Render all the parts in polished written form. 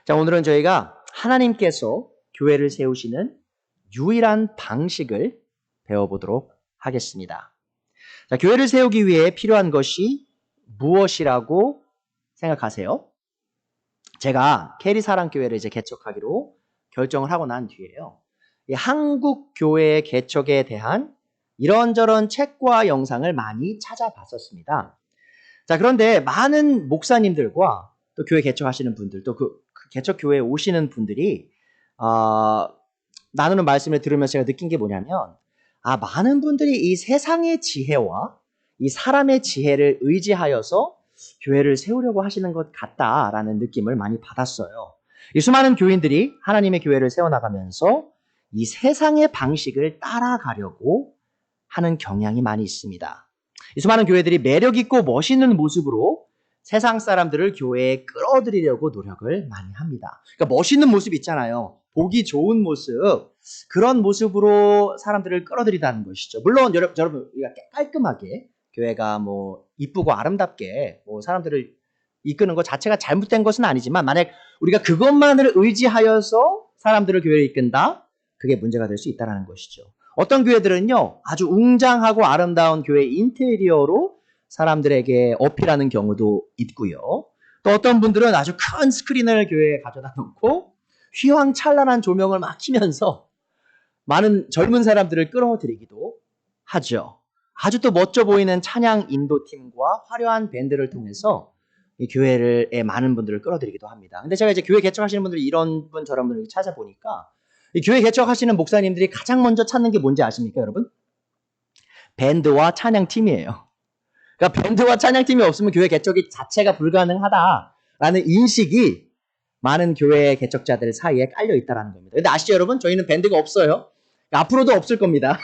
자, 오늘은 저희가 하나님께서 교회를 세우시는 유일한 방식을 배워보도록 하겠습니다. 자, 교회를 세우기 위해 필요한 것이 무엇이라고 생각하세요? 제가 캐리사랑교회를 이제 개척하기로 결정을 하고 난 뒤에요. 이 한국 교회 개척에 대한 이런저런 책과 영상을 많이 찾아봤었습니다. 자, 그런데 많은 목사님들과 또 교회 개척하시는 분들, 또 그 개척 교회에 오시는 분들이 나누는 말씀을 들으면서 제가 느낀 게 뭐냐면, 많은 분들이 이 세상의 지혜와 이 사람의 지혜를 의지하여서 교회를 세우려고 하시는 것 같다라는 느낌을 많이 받았어요. 이 수많은 교인들이 하나님의 교회를 세워나가면서 이 세상의 방식을 따라가려고 하는 경향이 많이 있습니다. 이 수많은 교회들이 매력 있고 멋있는 모습으로 세상 사람들을 교회에 끌어들이려고 노력을 많이 합니다. 그러니까 멋있는 모습 있잖아요. 보기 좋은 모습, 그런 모습으로 사람들을 끌어들이다는 것이죠. 물론 여러분 우리가 깔끔하게 교회가 뭐 이쁘고 아름답게 뭐 사람들을 이끄는 것 자체가 잘못된 것은 아니지만, 만약 우리가 그것만을 의지하여서 사람들을 교회를 이끈다? 그게 문제가 될 수 있다는 것이죠. 어떤 교회들은요, 아주 웅장하고 아름다운 교회 인테리어로 사람들에게 어필하는 경우도 있고요. 또 어떤 분들은 아주 큰 스크린을 교회에 가져다 놓고 휘황찬란한 조명을 막 켜면서 많은 젊은 사람들을 끌어들이기도 하죠. 아주 또 멋져 보이는 찬양 인도팀과 화려한 밴드를 통해서 이 교회에 많은 분들을 끌어들이기도 합니다. 근데 제가 이제 교회 개척하시는 분들이 이런 분 저런 분을 찾아보니까, 이 교회 개척하시는 목사님들이 가장 먼저 찾는 게 뭔지 아십니까, 여러분? 밴드와 찬양팀이에요. 그러니까 밴드와 찬양팀이 없으면 교회 개척이 자체가 불가능하다라는 인식이 많은 교회 개척자들 사이에 깔려 있다는 겁니다. 근데 아시죠, 여러분? 저희는 밴드가 없어요. 그러니까 앞으로도 없을 겁니다.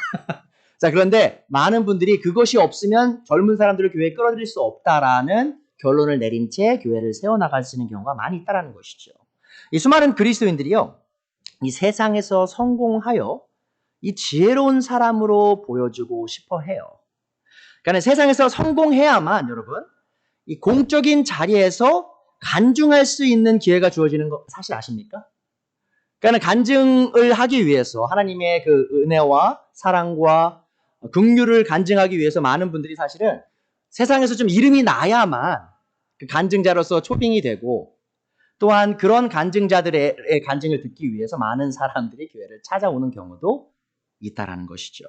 자, 그런데 많은 분들이 그것이 없으면 젊은 사람들을 교회에 끌어들일 수 없다라는 결론을 내린 채 교회를 세워나가시는 경우가 많이 있다는 것이죠. 이 수많은 그리스도인들이요, 이 세상에서 성공하여 이 지혜로운 사람으로 보여주고 싶어 해요. 그러니까 세상에서 성공해야만, 여러분, 이 공적인 자리에서 간증할 수 있는 기회가 주어지는 거 사실 아십니까? 그러니까 간증을 하기 위해서, 하나님의 그 은혜와 사랑과 긍휼을 간증하기 위해서 많은 분들이 사실은 세상에서 좀 이름이 나야만 그 간증자로서 초빙이 되고, 또한 그런 간증자들의 간증을 듣기 위해서 많은 사람들이 교회를 찾아오는 경우도 있다라는 것이죠.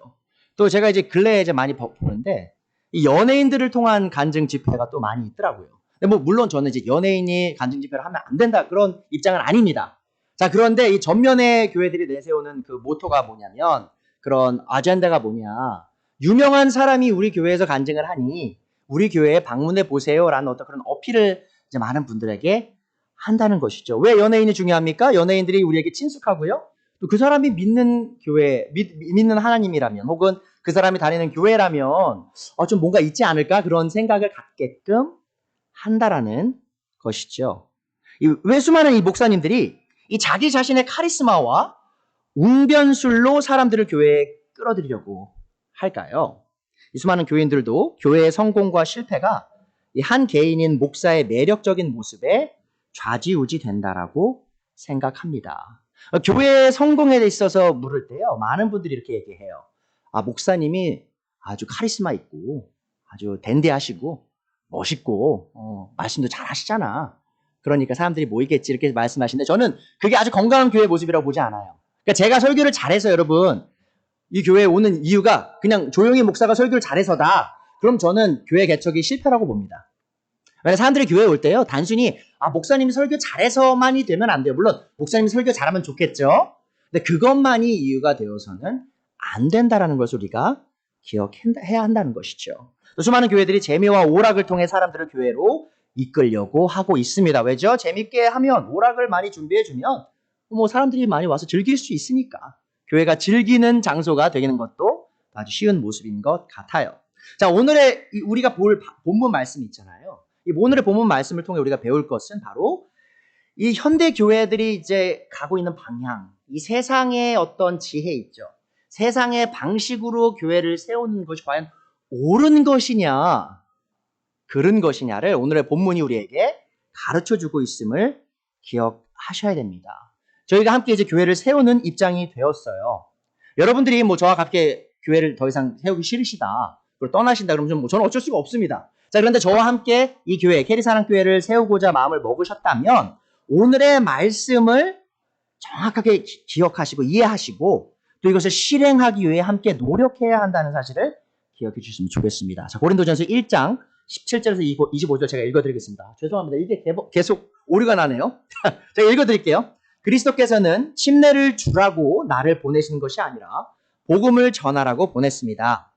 또 제가 이제 근래에 이제 많이 보는데, 이 연예인들을 통한 간증 집회가 또 많이 있더라고요. 근데 뭐 물론 저는 이제 연예인이 간증 집회를 하면 안 된다, 그런 입장은 아닙니다. 자, 그런데 이 전면에 교회들이 내세우는 그 모토가 뭐냐면, 그런 아젠다가 뭐냐, 유명한 사람이 우리 교회에서 간증을 하니 우리 교회에 방문해 보세요라는 어떤 그런 어필을 이제 많은 분들에게 한다는 것이죠. 왜 연예인이 중요합니까? 연예인들이 우리에게 친숙하고요, 또 그 사람이 믿는 교회, 믿는 하나님이라면, 혹은 그 사람이 다니는 교회라면 좀 뭔가 있지 않을까, 그런 생각을 갖게끔 한다라는 것이죠. 왜 수많은 이 목사님들이 이 자기 자신의 카리스마와 웅변술로 사람들을 교회에 끌어들이려고 할까요? 이 수많은 교인들도 교회의 성공과 실패가 이 한 개인인 목사의 매력적인 모습에 좌지우지 된다라고 생각합니다. 교회의 성공에 있어서 물을 때요, 많은 분들이 이렇게 얘기해요. 목사님이 아주 카리스마 있고 아주 댄디하시고 멋있고 말씀도 잘 하시잖아. 그러니까 사람들이 모이겠지, 이렇게 말씀하시는데, 저는 그게 아주 건강한 교회 모습이라고 보지 않아요. 그러니까 제가 설교를 잘해서 여러분 이 교회에 오는 이유가 그냥 조용히 목사가 설교를 잘해서다, 그럼 저는 교회 개척이 실패라고 봅니다. 왜냐면 사람들이 교회에 올 때요, 단순히 목사님이 설교 잘해서만이 되면 안 돼요. 물론 목사님이 설교 잘하면 좋겠죠. 근데 그것만이 이유가 되어서는 안 된다라는 것을 우리가 기억해야 한다는 것이죠. 또 수많은 교회들이 재미와 오락을 통해 사람들을 교회로 이끌려고 하고 있습니다. 왜죠? 재밌게 하면, 오락을 많이 준비해주면 뭐 사람들이 많이 와서 즐길 수 있으니까 교회가 즐기는 장소가 되는 것도 아주 쉬운 모습인 것 같아요. 자, 오늘의 우리가 볼 본문 말씀이 있잖아요. 이 오늘의 본문 말씀을 통해 우리가 배울 것은 바로 이 현대 교회들이 이제 가고 있는 방향, 이 세상의 어떤 지혜 있죠. 세상의 방식으로 교회를 세우는 것이 과연 옳은 것이냐, 그른 것이냐를 오늘의 본문이 우리에게 가르쳐주고 있음을 기억하셔야 하셔야 됩니다. 저희가 함께 이제 교회를 세우는 입장이 되었어요. 여러분들이 뭐 저와 함께 교회를 더 이상 세우기 싫으시다, 그리고 떠나신다 그러면 뭐 저는 어쩔 수가 없습니다. 자, 그런데 저와 함께 이 교회, 캐리사랑교회를 세우고자 마음을 먹으셨다면 오늘의 말씀을 정확하게 기억하시고 이해하시고 또 이것을 실행하기 위해 함께 노력해야 한다는 사실을 기억해 주시면 좋겠습니다. 자, 고린도전서 1장 17절에서 25절 제가 읽어드리겠습니다. 죄송합니다. 이게 계속 오류가 나네요. 제가 읽어드릴게요. 그리스도께서는 침례를 주라고 나를 보내신 것이 아니라 복음을 전하라고 보내셨습니다.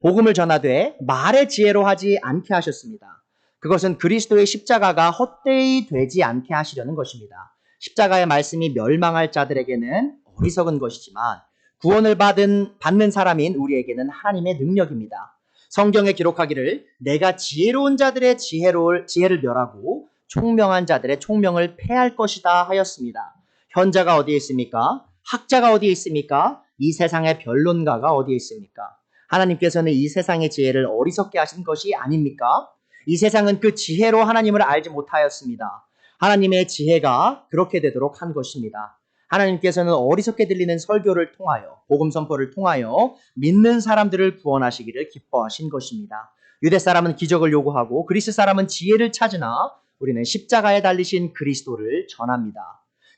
복음을 전하되 말의 지혜로 하지 않게 하셨습니다. 그것은 그리스도의 십자가가 헛되이 되지 않게 하시려는 것입니다. 십자가의 말씀이 멸망할 자들에게는 어리석은 것이지만 구원을 받는 사람인 우리에게는 하나님의 능력입니다. 성경에 기록하기를 내가 지혜로운 자들의 지혜를 멸하고 총명한 자들의 총명을 패할 것이다 하였습니다. 현자가 어디에 있습니까? 학자가 어디에 있습니까? 이 세상의 변론가가 어디에 있습니까? 하나님께서는 이 세상의 지혜를 어리석게 하신 것이 아닙니까? 이 세상은 그 지혜로 하나님을 알지 못하였습니다. 하나님의 지혜가 그렇게 되도록 한 것입니다. 하나님께서는 어리석게 들리는 설교를 통하여, 복음 선포를 통하여 믿는 사람들을 구원하시기를 기뻐하신 것입니다. 유대 사람은 기적을 요구하고 그리스 사람은 지혜를 찾으나 우리는 십자가에 달리신 그리스도를 전합니다.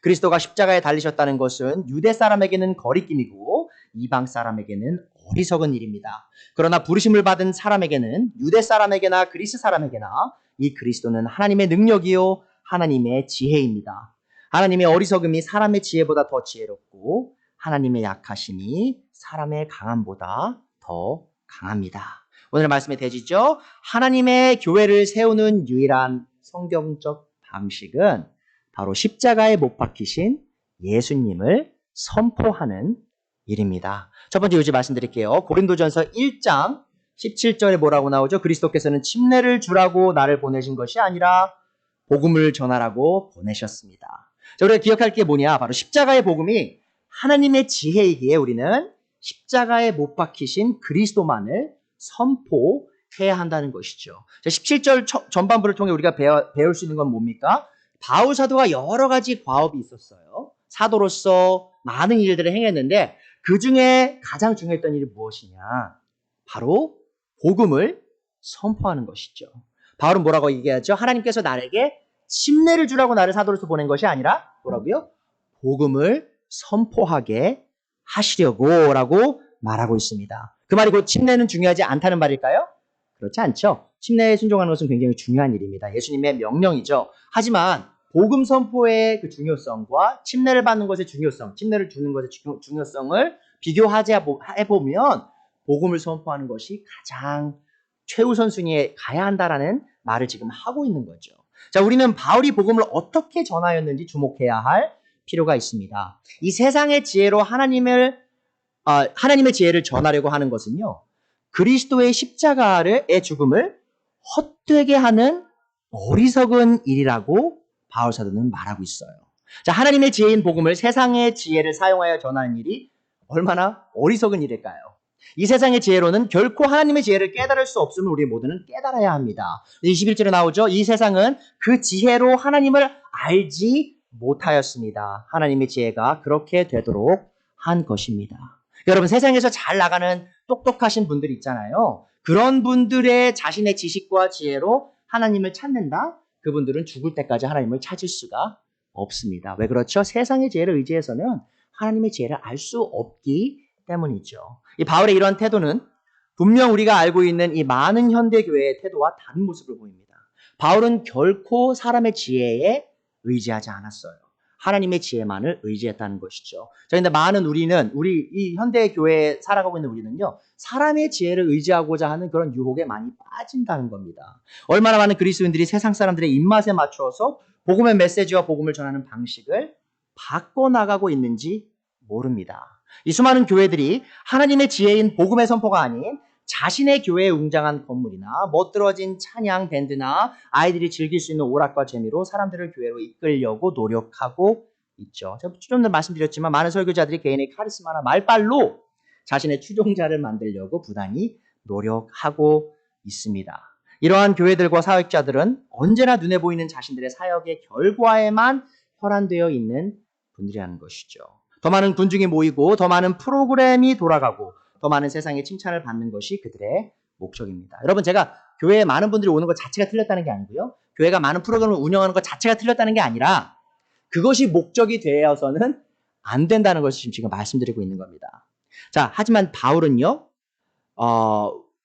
그리스도가 십자가에 달리셨다는 것은 유대 사람에게는 거리낌이고 이방 사람에게는 어리석은 일입니다. 그러나 부르심을 받은 사람에게는 유대 사람에게나 그리스 사람에게나 이 그리스도는 하나님의 능력이요 하나님의 지혜입니다. 하나님의 어리석음이 사람의 지혜보다 더 지혜롭고 하나님의 약하심이 사람의 강함보다 더 강합니다. 오늘 말씀의 대지죠. 하나님의 교회를 세우는 유일한 성경적 방식은 바로 십자가에 못 박히신 예수님을 선포하는 일입니다. 첫 번째 요지 말씀드릴게요. 고린도전서 1장 17절에 뭐라고 나오죠? 그리스도께서는 침례를 주라고 나를 보내신 것이 아니라 복음을 전하라고 보내셨습니다. 자, 우리가 기억할 게 뭐냐? 바로 십자가의 복음이 하나님의 지혜이기에 우리는 십자가에 못 박히신 그리스도만을 선포해야 한다는 것이죠. 자, 17절 전반부를 통해 우리가 배울 수 있는 건 뭡니까? 바울 사도가 여러 가지 과업이 있었어요. 사도로서 많은 일들을 행했는데 그 중에 가장 중요했던 일이 무엇이냐? 바로 복음을 선포하는 것이죠. 바울은 뭐라고 얘기하죠? 하나님께서 나에게 침례를 주라고 나를 사도로서 보낸 것이 아니라 뭐라고요? 복음을 선포하게 하시려고라고 말하고 있습니다. 그 말이 곧 침례는 중요하지 않다는 말일까요? 그렇지 않죠. 침례에 순종하는 것은 굉장히 중요한 일입니다. 예수님의 명령이죠. 하지만 복음 선포의 그 중요성과 침례를 받는 것의 중요성, 침례를 주는 것의 중요성을 비교하지 해보면 복음을 선포하는 것이 가장 최우선순위에 가야 한다라는 말을 지금 하고 있는 거죠. 자, 우리는 바울이 복음을 어떻게 전하였는지 주목해야 할 필요가 있습니다. 이 세상의 지혜로 하나님의 지혜를 전하려고 하는 것은요, 그리스도의 십자가의 죽음을 헛되게 하는 어리석은 일이라고 바울 사도는 말하고 있어요. 자, 하나님의 지혜인 복음을 세상의 지혜를 사용하여 전하는 일이 얼마나 어리석은 일일까요? 이 세상의 지혜로는 결코 하나님의 지혜를 깨달을 수 없음을 우리 모두는 깨달아야 합니다. 21절에 나오죠. 이 세상은 그 지혜로 하나님을 알지 못하였습니다. 하나님의 지혜가 그렇게 되도록 한 것입니다. 여러분, 세상에서 잘 나가는 똑똑하신 분들 있잖아요. 그런 분들의 자신의 지식과 지혜로 하나님을 찾는다? 그분들은 죽을 때까지 하나님을 찾을 수가 없습니다. 왜 그렇죠? 세상의 지혜를 의지해서는 하나님의 지혜를 알 수 없기 때문이죠. 이 바울의 이런 태도는 분명 우리가 알고 있는 이 많은 현대교회의 태도와 다른 모습을 보입니다. 바울은 결코 사람의 지혜에 의지하지 않았어요. 하나님의 지혜만을 의지했다는 것이죠. 자, 근데 많은 우리 이 현대교회에 살아가고 있는 우리는요, 사람의 지혜를 의지하고자 하는 그런 유혹에 많이 빠진다는 겁니다. 얼마나 많은 그리스도인들이 세상 사람들의 입맛에 맞추어서 복음의 메시지와 복음을 전하는 방식을 바꿔나가고 있는지 모릅니다. 이 수많은 교회들이 하나님의 지혜인 복음의 선포가 아닌 자신의 교회에 웅장한 건물이나 멋들어진 찬양 밴드나 아이들이 즐길 수 있는 오락과 재미로 사람들을 교회로 이끌려고 노력하고 있죠. 제가 좀 더 말씀드렸지만 많은 설교자들이 개인의 카리스마나 말빨로 자신의 추종자를 만들려고 부단히 노력하고 있습니다. 이러한 교회들과 사역자들은 언제나 눈에 보이는 자신들의 사역의 결과에만 혈안되어 있는 분들이라는 것이죠. 더 많은 군중이 모이고 더 많은 프로그램이 돌아가고 더 많은 세상의 칭찬을 받는 것이 그들의 목적입니다. 여러분, 제가 교회에 많은 분들이 오는 것 자체가 틀렸다는 게 아니고요. 교회가 많은 프로그램을 운영하는 것 자체가 틀렸다는 게 아니라 그것이 목적이 되어서는 안 된다는 것을 지금 말씀드리고 있는 겁니다. 자, 하지만 바울은요,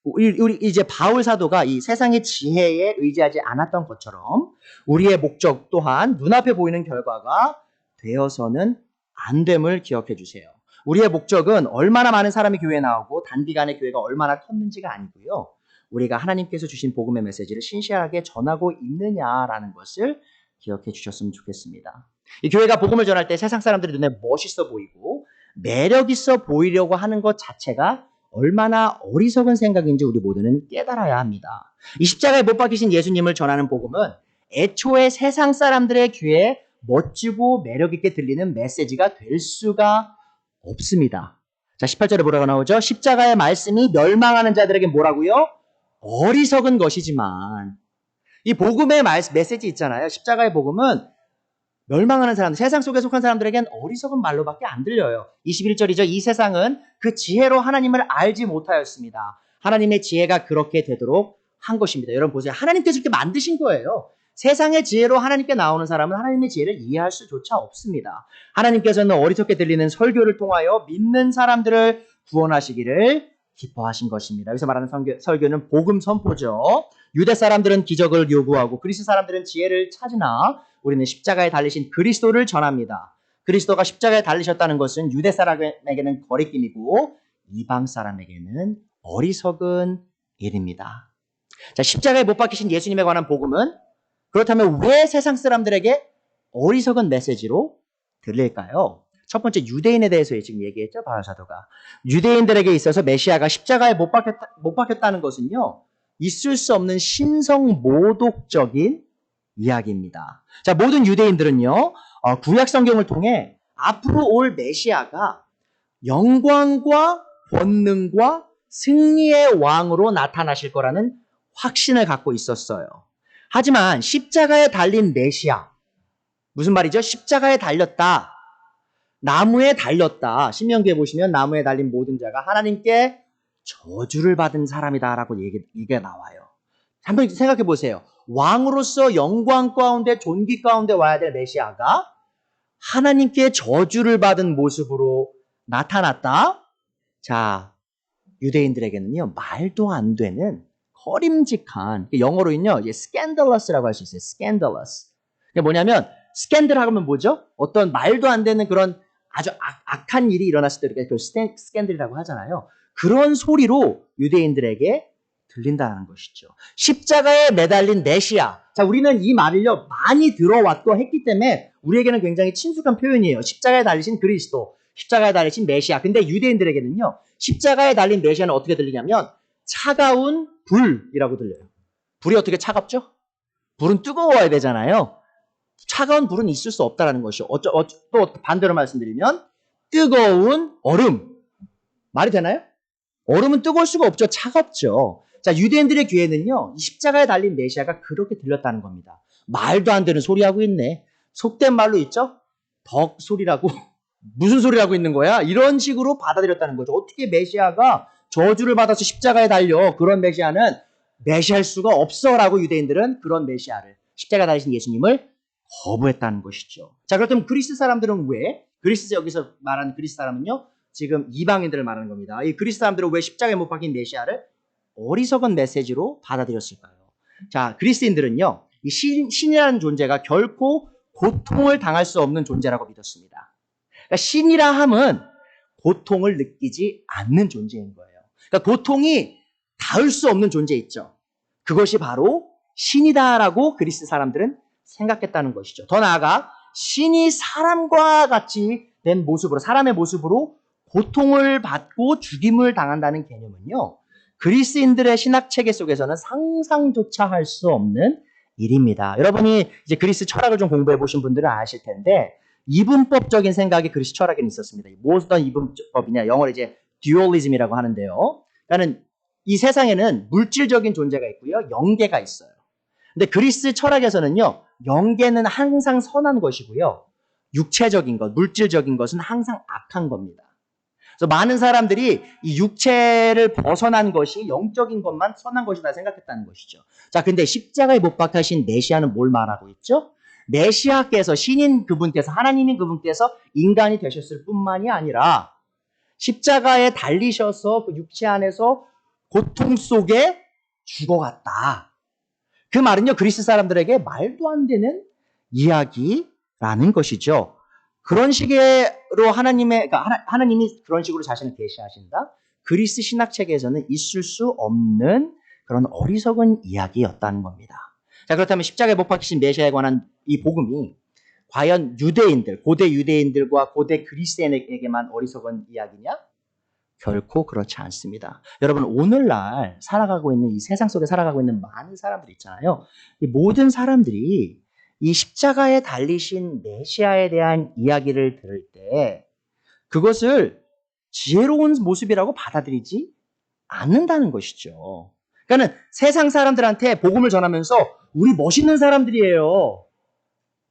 우리 이제 바울 사도가 이 세상의 지혜에 의지하지 않았던 것처럼 우리의 목적 또한 눈앞에 보이는 결과가 되어서는 안 됨을 기억해 주세요. 우리의 목적은 얼마나 많은 사람이 교회에 나오고 단기간에 교회가 얼마나 컸는지가 아니고요. 우리가 하나님께서 주신 복음의 메시지를 신실하게 전하고 있느냐라는 것을 기억해 주셨으면 좋겠습니다. 이 교회가 복음을 전할 때 세상 사람들이 눈에 멋있어 보이고 매력 있어 보이려고 하는 것 자체가 얼마나 어리석은 생각인지 우리 모두는 깨달아야 합니다. 이 십자가에 못 박히신 예수님을 전하는 복음은 애초에 세상 사람들의 귀에 멋지고 매력 있게 들리는 메시지가 될 수가 없습니다. 자, 18절에 뭐라고 나오죠? 십자가의 말씀이 멸망하는 자들에게 뭐라고요? 어리석은 것이지만 이 복음의 메시지 있잖아요. 십자가의 복음은 멸망하는 사람들, 세상 속에 속한 사람들에겐 어리석은 말로밖에 안 들려요. 21절이죠. 이 세상은 그 지혜로 하나님을 알지 못하였습니다. 하나님의 지혜가 그렇게 되도록 한 것입니다. 여러분 보세요. 하나님께서 이렇게 만드신 거예요. 세상의 지혜로 하나님께 나오는 사람은 하나님의 지혜를 이해할 수조차 없습니다. 하나님께서는 어리석게 들리는 설교를 통하여 믿는 사람들을 구원하시기를 기뻐하신 것입니다. 여기서 말하는 설교는 복음 선포죠. 유대 사람들은 기적을 요구하고 그리스 사람들은 지혜를 찾으나 우리는 십자가에 달리신 그리스도를 전합니다. 그리스도가 십자가에 달리셨다는 것은 유대 사람에게는 거리낌이고 이방 사람에게는 어리석은 일입니다. 자, 십자가에 못 박히신 예수님에 관한 복음은 그렇다면 왜 세상 사람들에게 어리석은 메시지로 들릴까요? 첫 번째, 유대인에 대해서 지금 얘기했죠, 바울 사도가. 유대인들에게 있어서 메시아가 십자가에 못 박혔다는 것은요, 있을 수 없는 신성 모독적인 이야기입니다. 자, 모든 유대인들은요, 구약 성경을 통해 앞으로 올 메시아가 영광과 권능과 승리의 왕으로 나타나실 거라는 확신을 갖고 있었어요. 하지만 십자가에 달린 메시아, 무슨 말이죠? 십자가에 달렸다. 나무에 달렸다. 신명기에 보시면 나무에 달린 모든 자가 하나님께 저주를 받은 사람이다라고 얘기가 나와요. 한번 생각해 보세요. 왕으로서 영광 가운데 존귀 가운데 와야 될 메시아가 하나님께 저주를 받은 모습으로 나타났다. 자, 유대인들에게는요, 말도 안 되는 거림직한, 영어로는요, scandalous라고 할 수 있어요. scandalous. 그게 뭐냐면 스캔들 하면 뭐죠? 어떤 말도 안 되는 그런 아주 악한 일이 일어났을 때 우리가 그 스캔들이라고 하잖아요. 그런 소리로 유대인들에게 들린다는 것이죠. 십자가에 매달린 메시아. 자, 우리는 이 말을요, 많이 들어왔고 했기 때문에 우리에게는 굉장히 친숙한 표현이에요. 십자가에 달리신 그리스도, 십자가에 달리신 메시아. 근데 유대인들에게는요, 십자가에 달린 메시아는 어떻게 들리냐면 차가운 불이라고 들려요. 불이 어떻게 차갑죠? 불은 뜨거워야 되잖아요. 차가운 불은 있을 수 없다는 것이요. 또 반대로 말씀드리면 뜨거운 얼음. 말이 되나요? 얼음은 뜨거울 수가 없죠. 차갑죠. 자, 유대인들의 귀에는요, 이 십자가에 달린 메시아가 그렇게 들렸다는 겁니다. 말도 안 되는 소리 하고 있네. 속된 말로 있죠? 덕 소리라고. 무슨 소리 하고 있는 거야? 이런 식으로 받아들였다는 거죠. 어떻게 메시아가 저주를 받아서 십자가에 달려? 그런 메시아는 메시아일 수가 없어라고 유대인들은 그런 메시아를, 십자가에 달리신 예수님을 거부했다는 것이죠. 자, 그렇다면 그리스 사람들은 왜? 여기서 말하는 그리스 사람은요, 지금 이방인들을 말하는 겁니다. 이 그리스 사람들은 왜 십자가에 못 박힌 메시아를 어리석은 메시지로 받아들였을까요? 자, 그리스인들은요, 이 신이라는 존재가 결코 고통을 당할 수 없는 존재라고 믿었습니다. 그러니까 신이라 함은 고통을 느끼지 않는 존재인 거예요. 그러니까 고통이 닿을 수 없는 존재 있죠. 그것이 바로 신이다라고 그리스 사람들은 생각했다는 것이죠. 더 나아가 신이 사람과 같이 된 모습으로, 사람의 모습으로 고통을 받고 죽임을 당한다는 개념은요, 그리스인들의 신학 체계 속에서는 상상조차 할 수 없는 일입니다. 여러분이 이제 그리스 철학을 좀 공부해 보신 분들은 아실 텐데, 이분법적인 생각이 그리스 철학에는 있었습니다. 무엇 어떤 이분법이냐? 영어로 이제 듀얼리즘이라고 하는데요. 그러니까는 이 세상에는 물질적인 존재가 있고요. 영계가 있어요. 근데 그리스 철학에서는요. 영계는 항상 선한 것이고요. 육체적인 것, 물질적인 것은 항상 악한 겁니다. 그래서 많은 사람들이 이 육체를 벗어난 것이 영적인 것만 선한 것이다 생각했다는 것이죠. 자, 근데 십자가에 못 박히신 메시아는 뭘 말하고 있죠? 메시아께서, 신인 그분께서, 하나님인 그분께서 인간이 되셨을 뿐만이 아니라 십자가에 달리셔서 그 육체 안에서 고통 속에 죽어갔다. 그 말은요, 그리스 사람들에게 말도 안 되는 이야기라는 것이죠. 그런 식으로 하나님이 그런 식으로 자신을 계시하신다? 그리스 신학책에서는 있을 수 없는 그런 어리석은 이야기였다는 겁니다. 자, 그렇다면 십자가에 못 박히신 메시아에 관한 이 복음이 과연 유대인들, 고대 유대인들과 고대 그리스인에게만 어리석은 이야기냐? 결코 그렇지 않습니다. 여러분, 오늘날 살아가고 있는 이 세상 속에 살아가고 있는 많은 사람들 있잖아요. 이 모든 사람들이 이 십자가에 달리신 메시아에 대한 이야기를 들을 때 그것을 지혜로운 모습이라고 받아들이지 않는다는 것이죠. 그러니까 세상 사람들한테 복음을 전하면서 우리 멋있는 사람들이에요.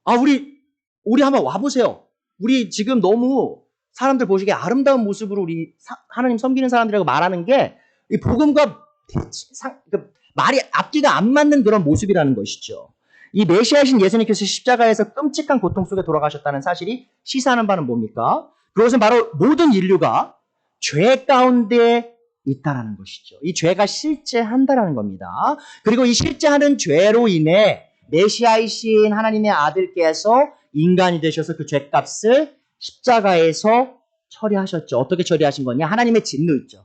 아, 우리 한번 와보세요. 우리 지금 너무 사람들 보시기에 아름다운 모습으로 우리 하나님 섬기는 사람들이라고 말하는 게 이 복음과 말이 앞뒤가 안 맞는 그런 모습이라는 것이죠. 이 메시아이신 예수님께서 십자가에서 끔찍한 고통 속에 돌아가셨다는 사실이 시사하는 바는 뭡니까? 그것은 바로 모든 인류가 죄 가운데 있다라는 것이죠. 이 죄가 실제한다라는 겁니다. 그리고 이 실제하는 죄로 인해 메시아이신 하나님의 아들께서 인간이 되셔서 그 죄값을 십자가에서 처리하셨죠. 어떻게 처리하신 거냐? 하나님의 진노 있죠.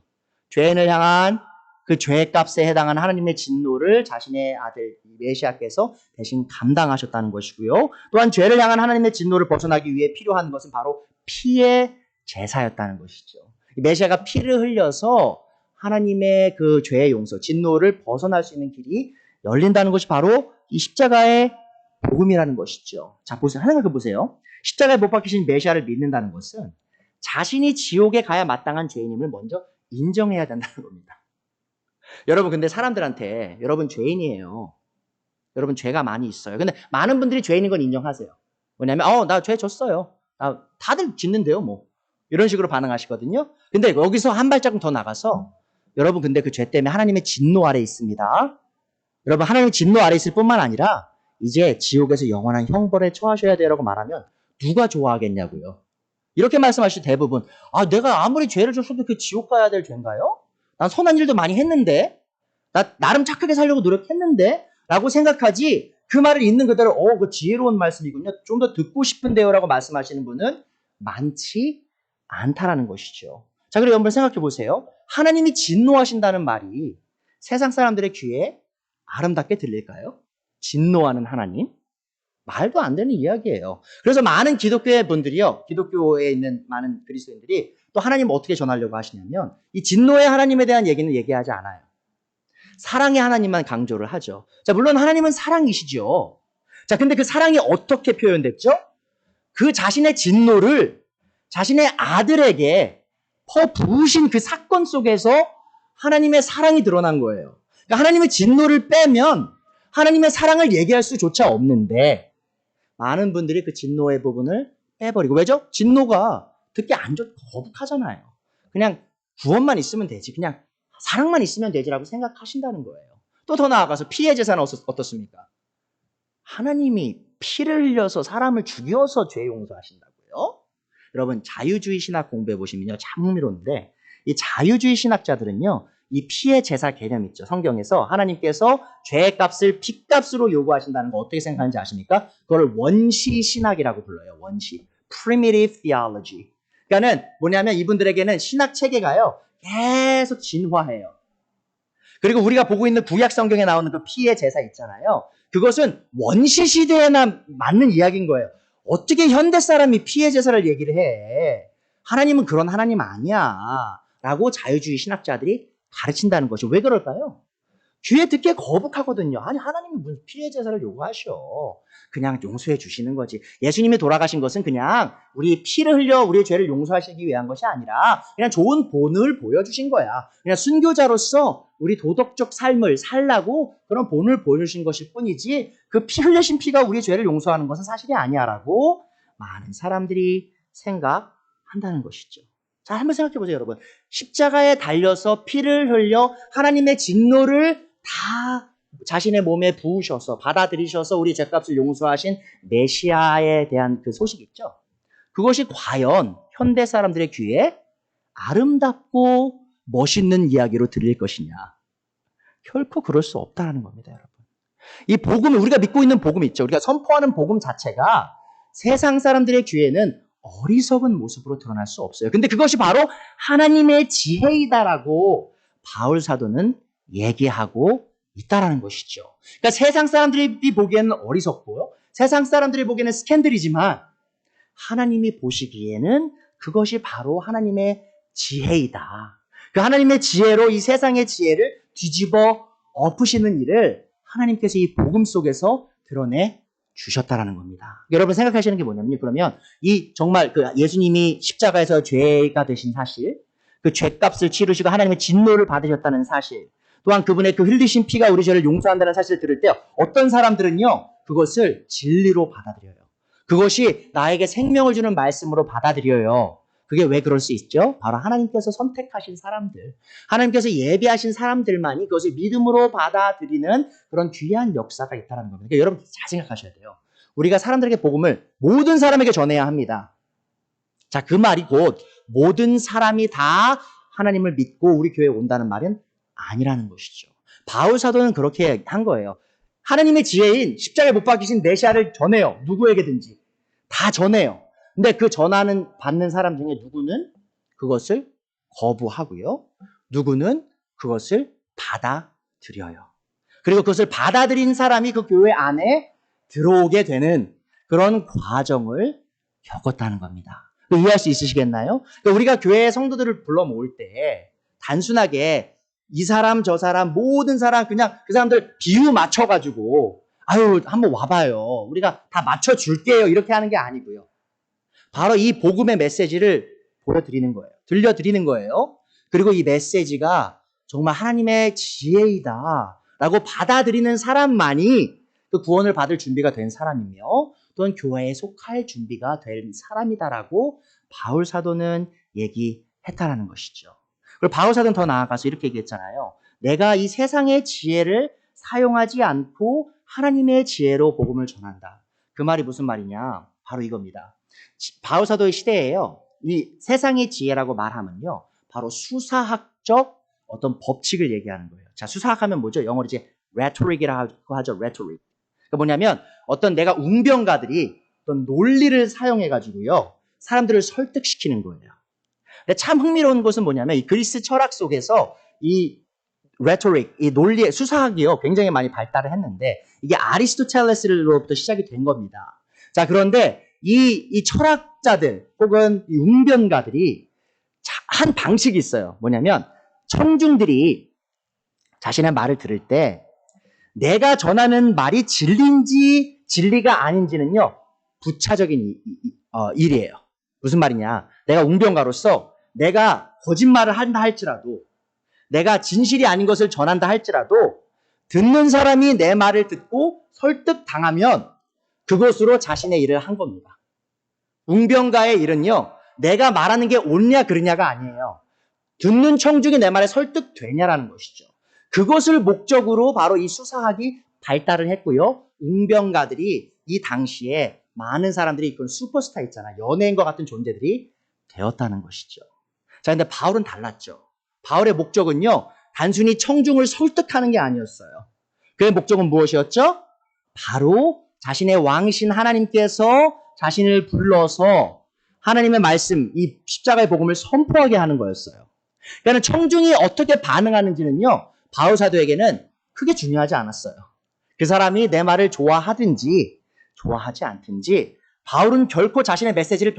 죄인을 향한 그 죄값에 해당하는 하나님의 진노를 자신의 아들 메시아께서 대신 감당하셨다는 것이고요. 또한 죄를 향한 하나님의 진노를 벗어나기 위해 필요한 것은 바로 피의 제사였다는 것이죠. 메시아가 피를 흘려서 하나님의 그 죄의 용서, 진노를 벗어날 수 있는 길이 열린다는 것이 바로 이 십자가의 복음이라는 것이죠. 자, 보세요. 하나님 그 보세요. 십자가에 못 박히신 메시아를 믿는다는 것은 자신이 지옥에 가야 마땅한 죄인임을 먼저 인정해야 된다는 겁니다. 여러분, 근데 사람들한테 여러분 죄인이에요. 여러분 죄가 많이 있어요. 근데 많은 분들이 죄인인 건 인정하세요. 왜냐하면 나 죄 졌어요. 다들 짓는데요, 뭐. 이런 식으로 반응하시거든요. 근데 여기서 한 발자국 더 나가서 여러분 근데 그 죄 때문에 하나님의 진노 아래 있습니다. 여러분 하나님의 진노 아래 있을 뿐만 아니라 이제 지옥에서 영원한 형벌에 처하셔야 돼라고 말하면 누가 좋아하겠냐고요. 이렇게 말씀하실 대부분 내가 아무리 죄를 졌어도 그 지옥 가야 될 죄인가요? 난 선한 일도 많이 했는데 나 나름 착하게 살려고 노력했는데 라고 생각하지 그 말을 있는 그대로 그 지혜로운 말씀이군요. 좀 더 듣고 싶은데요 라고 말씀하시는 분은 많지 않다라는 것이죠. 자, 그리고 여러분 생각해 보세요. 하나님이 진노하신다는 말이 세상 사람들의 귀에 아름답게 들릴까요? 진노하는 하나님? 말도 안 되는 이야기예요. 그래서 많은 기독교의 분들이요, 기독교에 있는 많은 그리스도인들이 또 하나님 어떻게 전하려고 하시냐면 이 진노의 하나님에 대한 얘기는 얘기하지 않아요. 사랑의 하나님만 강조를 하죠. 자, 물론 하나님은 사랑이시죠. 자, 근데 그 사랑이 어떻게 표현됐죠? 그 자신의 진노를 자신의 아들에게 퍼부으신 그 사건 속에서 하나님의 사랑이 드러난 거예요. 그러니까 하나님의 진노를 빼면 하나님의 사랑을 얘기할 수조차 없는데 많은 분들이 그 진노의 부분을 빼버리고 왜죠? 진노가 듣기 안 좋고 거북하잖아요. 그냥 구원만 있으면 되지. 그냥 사랑만 있으면 되지라고 생각하신다는 거예요. 또 더 나아가서 피의 제사는 어떻습니까? 하나님이 피를 흘려서 사람을 죽여서 죄 용서하신다고요? 여러분 자유주의 신학 공부해 보시면요 참 흥미로운데 이 자유주의 신학자들은요 이 피의 제사 개념 있죠. 성경에서 하나님께서 죄의 값을 피값으로 요구하신다는 거 어떻게 생각하는지 아십니까? 그걸 원시 신학이라고 불러요. 원시. Primitive theology. 그러니까는 뭐냐면 이분들에게는 신학 체계가요. 계속 진화해요. 그리고 우리가 보고 있는 구약 성경에 나오는 그 피의 제사 있잖아요. 그것은 원시 시대에나 맞는 이야기인 거예요. 어떻게 현대 사람이 피의 제사를 얘기를 해? 하나님은 그런 하나님 아니야. 라고 자유주의 신학자들이 가르친다는 것이 왜 그럴까요? 귀에 듣기에 거북하거든요. 아니 하나님이 무슨 피해 제사를 요구하셔. 그냥 용서해 주시는 거지. 예수님이 돌아가신 것은 그냥 우리 피를 흘려 우리의 죄를 용서하시기 위한 것이 아니라 그냥 좋은 본을 보여주신 거야. 그냥 순교자로서 우리 도덕적 삶을 살라고 그런 본을 보여주신 것일 뿐이지 그 피 흘리신 피가 우리의 죄를 용서하는 것은 사실이 아니야라고 많은 사람들이 생각한다는 것이죠. 자, 한번 생각해 보세요, 여러분. 십자가에 달려서 피를 흘려 하나님의 진노를 다 자신의 몸에 부으셔서 받아들이셔서 우리 죄값을 용서하신 메시아에 대한 그 소식 있죠. 그것이 과연 현대 사람들의 귀에 아름답고 멋있는 이야기로 들릴 것이냐. 결코 그럴 수 없다는 겁니다, 여러분. 이 복음을 우리가 믿고 있는 복음 있죠. 우리가 선포하는 복음 자체가 세상 사람들의 귀에는 어리석은 모습으로 드러날 수 없어요. 근데 그것이 바로 하나님의 지혜이다라고 바울 사도는 얘기하고 있다라는 것이죠. 그러니까 세상 사람들이 보기에는 어리석고요. 세상 사람들이 보기에는 스캔들이지만 하나님이 보시기에는 그것이 바로 하나님의 지혜이다. 그 하나님의 지혜로 이 세상의 지혜를 뒤집어 엎으시는 일을 하나님께서 이 복음 속에서 드러내 주셨다라는 겁니다. 여러분 생각하시는 게 뭐냐면요. 그러면 이 정말 그 예수님이 십자가에서 죄가 되신 사실, 그 죄값을 치르시고 하나님의 진노를 받으셨다는 사실, 또한 그분의 그 흘리신 피가 우리 죄를 용서한다는 사실을 들을 때 어떤 사람들은요. 그것을 진리로 받아들여요. 그것이 나에게 생명을 주는 말씀으로 받아들여요. 그게 왜 그럴 수 있죠? 바로 하나님께서 선택하신 사람들, 하나님께서 예비하신 사람들만이 그것을 믿음으로 받아들이는 그런 귀한 역사가 있다는 겁니다. 그러니까 여러분 잘 생각하셔야 돼요. 우리가 사람들에게 복음을 모든 사람에게 전해야 합니다. 자, 그 말이 곧 모든 사람이 다 하나님을 믿고 우리 교회에 온다는 말은 아니라는 것이죠. 바울 사도는 그렇게 한 거예요. 하나님의 지혜인 십자가에 못 박히신 메시아를 전해요. 누구에게든지 다 전해요. 근데 그 받는 사람 중에 누구는 그것을 거부하고요. 누구는 그것을 받아들여요. 그리고 그것을 받아들인 사람이 그 교회 안에 들어오게 되는 그런 과정을 겪었다는 겁니다. 이해할 수 있으시겠나요? 우리가 교회 성도들을 불러 모을 때 단순하게 이 사람 저 사람 모든 사람 그냥 그 사람들 비유 맞춰가지고 아유 한번 와봐요. 우리가 다 맞춰줄게요. 이렇게 하는 게 아니고요. 바로 이 복음의 메시지를 보여드리는 거예요. 들려드리는 거예요. 그리고 이 메시지가 정말 하나님의 지혜이다 라고 받아들이는 사람만이 그 구원을 받을 준비가 된 사람이며 또는 교회에 속할 준비가 된 사람이다라고 바울 사도는 얘기했다라는 것이죠. 그리고 바울 사도는 더 나아가서 이렇게 얘기했잖아요. 내가 이 세상의 지혜를 사용하지 않고 하나님의 지혜로 복음을 전한다. 그 말이 무슨 말이냐? 바로 이겁니다. 바울 사도의 시대에요. 이 세상의 지혜라고 말하면요. 바로 수사학적 어떤 법칙을 얘기하는 거예요. 자, 수사학 하면 뭐죠? 영어로 이제 rhetoric이라고 하죠. rhetoric. 그러니까 뭐냐면 어떤 내가 웅변가들이 어떤 논리를 사용해 가지고요. 사람들을 설득시키는 거예요. 근데 참 흥미로운 것은 뭐냐면 이 그리스 철학 속에서 이 rhetoric, 이 논리의 수사학이요. 굉장히 많이 발달을 했는데 이게 아리스토텔레스로부터 시작이 된 겁니다. 자, 그런데 이 철학자들 혹은 이 웅변가들이 한 방식이 있어요. 뭐냐면 청중들이 자신의 말을 들을 때 내가 전하는 말이 진리인지 진리가 아닌지는요. 부차적인 일이에요. 무슨 말이냐. 내가 웅변가로서 내가 거짓말을 한다 할지라도 내가 진실이 아닌 것을 전한다 할지라도 듣는 사람이 내 말을 듣고 설득당하면 그것으로 자신의 일을 한 겁니다. 웅변가의 일은요. 내가 말하는 게 옳냐 그르냐가 아니에요. 듣는 청중이 내 말에 설득되냐라는 것이죠. 그것을 목적으로 바로 이 수사학이 발달을 했고요. 웅변가들이 이 당시에 많은 사람들이 이끌은 슈퍼스타 있잖아요. 연예인과 같은 존재들이 되었다는 것이죠. 자, 근데 바울은 달랐죠. 바울의 목적은요. 단순히 청중을 설득하는 게 아니었어요. 그의 목적은 무엇이었죠? 바로 자신의 왕이신 하나님께서 자신을 불러서 하나님의 말씀, 이 십자가의 복음을 선포하게 하는 거였어요. 그러니까 청중이 어떻게 반응하는지는요. 바울 사도에게는 크게 중요하지 않았어요. 그 사람이 내 말을 좋아하든지 좋아하지 않든지 바울은 결코 자신의 메시지를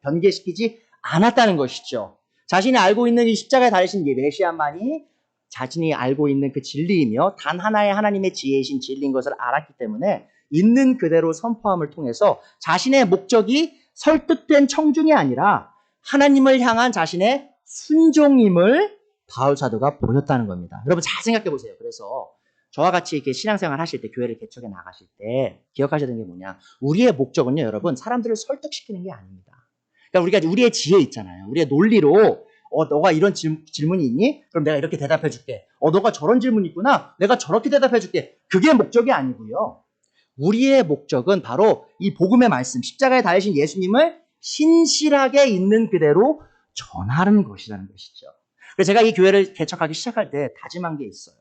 변개시키지 않았다는 것이죠. 자신이 알고 있는 이 십자가에 달리신 이 메시아만이 자신이 알고 있는 그 진리이며 단 하나의 하나님의 지혜이신 진리인 것을 알았기 때문에 있는 그대로 선포함을 통해서 자신의 목적이 설득된 청중이 아니라 하나님을 향한 자신의 순종임을 바울 사도가 보였다는 겁니다. 여러분 잘 생각해 보세요. 그래서 저와 같이 이렇게 신앙생활 하실 때, 교회를 개척해 나가실 때 기억하셔야 되는 게 뭐냐? 우리의 목적은요, 여러분, 사람들을 설득시키는 게 아닙니다. 그러니까 우리가 우리의 지혜 있잖아요. 우리의 논리로 너가 이런 질문이 있니? 그럼 내가 이렇게 대답해 줄게. 너가 저런 질문이 있구나. 내가 저렇게 대답해 줄게. 그게 목적이 아니고요. 우리의 목적은 바로 이 복음의 말씀, 십자가에 달리신 예수님을 신실하게 있는 그대로 전하는 것이라는 것이죠. 그래서 제가 이 교회를 개척하기 시작할 때 다짐한 게 있어요.